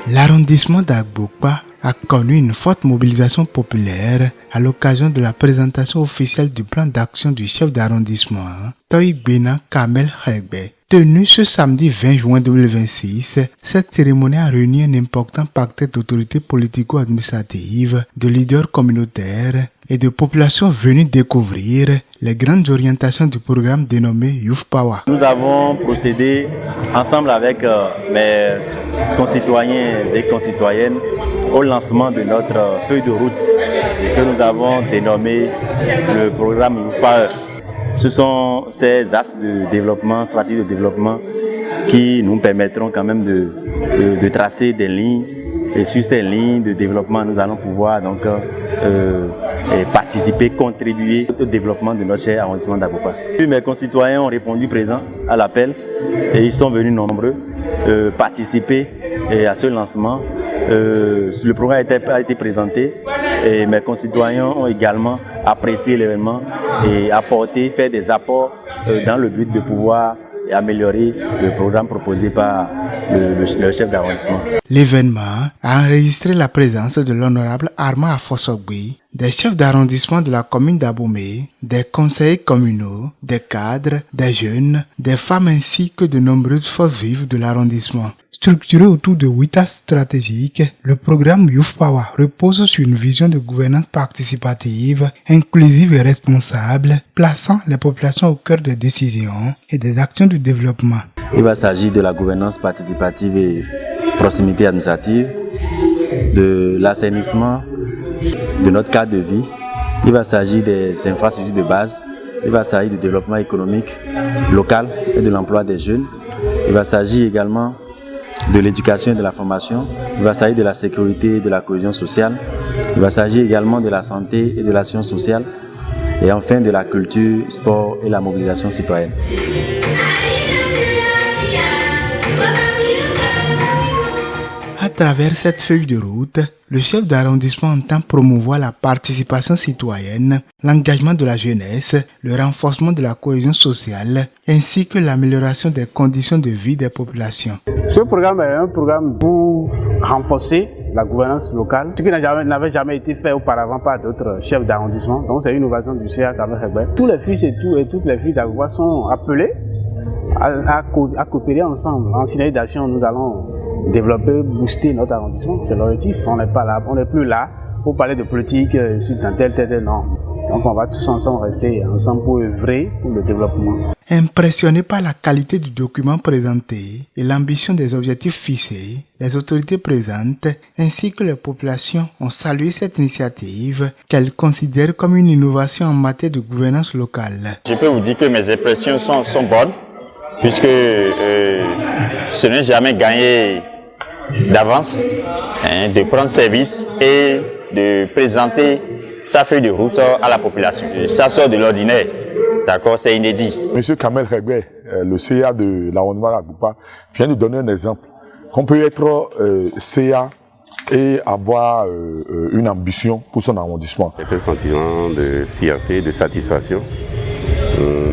L'arrondissement d'Agbokpa a connu une forte mobilisation populaire à l'occasion de la présentation officielle du plan d'action du chef d'arrondissement, Toyigbena Kamel Khegbe. Tenue ce samedi 20 juin 2026, cette cérémonie a réuni un important pacte d'autorités politico-administratives, de leaders communautaires et de populations venues découvrir les grandes orientations du programme dénommé Youth Power. Nous avons procédé ensemble avec mes concitoyens et concitoyennes au lancement de notre feuille de route que nous avons dénommé le programme Youth Power. Ce sont ces axes de développement, stratégies de développement qui nous permettront quand même de tracer des lignes. Et sur ces lignes de développement, nous allons pouvoir donc participer, contribuer au développement de notre cher arrondissement d'Agbokpa. Mes concitoyens ont répondu présent à l'appel et ils sont venus nombreux participer à ce lancement. Le programme a été présenté et mes concitoyens ont également apprécié l'événement et fait des apports dans le but de pouvoir améliorer le programme proposé par le chef d'arrondissement. L'événement a enregistré la présence de l'honorable Armand Afosogui, des chefs d'arrondissement de la commune d'Abomey, des conseillers communaux, des cadres, des jeunes, des femmes ainsi que de nombreuses forces vives de l'arrondissement. Structuré autour de 8 axes stratégiques, le programme Youth Power repose sur une vision de gouvernance participative, inclusive et responsable, plaçant les populations au cœur des décisions et des actions de développement. Il va s'agir de la gouvernance participative et proximité administrative, de l'assainissement de notre cadre de vie. Il va s'agir des infrastructures de base. Il va s'agir du développement économique local et de l'emploi des jeunes. Il va s'agir également de l'éducation et de la formation. Il va s'agir de la sécurité et de la cohésion sociale. Il va s'agir également de la santé et de l'action sociale. Et enfin de la culture, sport et la mobilisation citoyenne. À travers cette feuille de route, le chef d'arrondissement entend promouvoir la participation citoyenne, l'engagement de la jeunesse, le renforcement de la cohésion sociale, ainsi que l'amélioration des conditions de vie des populations. Ce programme est un programme pour renforcer la gouvernance locale, ce qui n'avait jamais été fait auparavant par d'autres chefs d'arrondissement. Donc c'est une innovation du CA Kamel Khegbe. Tous les fils et toutes les filles d'Agbokpa sont appelés à coopérer ensemble. En synergie d'action, nous allons développer, booster notre arrondissement. C'est l'objectif. On n'est plus là pour parler de politique sur tel, non. Donc on va tous ensemble rester ensemble pour œuvrer pour le développement. Impressionnés par la qualité du document présenté et l'ambition des objectifs fixés, les autorités présentes ainsi que les populations ont salué cette initiative qu'elles considèrent comme une innovation en matière de gouvernance locale. Je peux vous dire que mes impressions sont bonnes puisque ce n'est jamais gagné d'avance de prendre service et de présenter sa feuille de route à la population. Ça sort de l'ordinaire, d'accord, c'est inédit. Monsieur Kamel Khegbe, le CA de l'arrondissement d'Agbokpa, vient de donner un exemple. Qu'on peut être CA et avoir une ambition pour son arrondissement. C'est un sentiment de fierté, de satisfaction.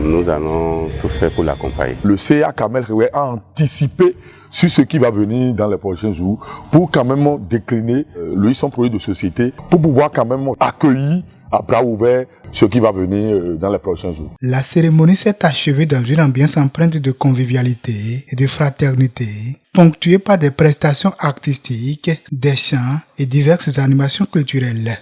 Nous allons tout faire pour l'accompagner. Le CA Kamel Khegbe a anticipé sur ce qui va venir dans les prochains jours pour quand même décliner son projet de société, pour pouvoir quand même accueillir à bras ouverts ce qui va venir dans les prochains jours. La cérémonie s'est achevée dans une ambiance empreinte de convivialité et de fraternité, ponctuée par des prestations artistiques, des chants et diverses animations culturelles.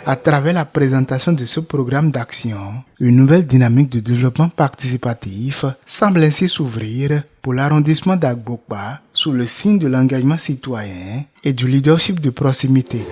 À travers la présentation de ce programme d'action, une nouvelle dynamique de développement participatif semble ainsi s'ouvrir pour l'arrondissement d'Agbokpa sous le signe de l'engagement citoyen et du leadership de proximité.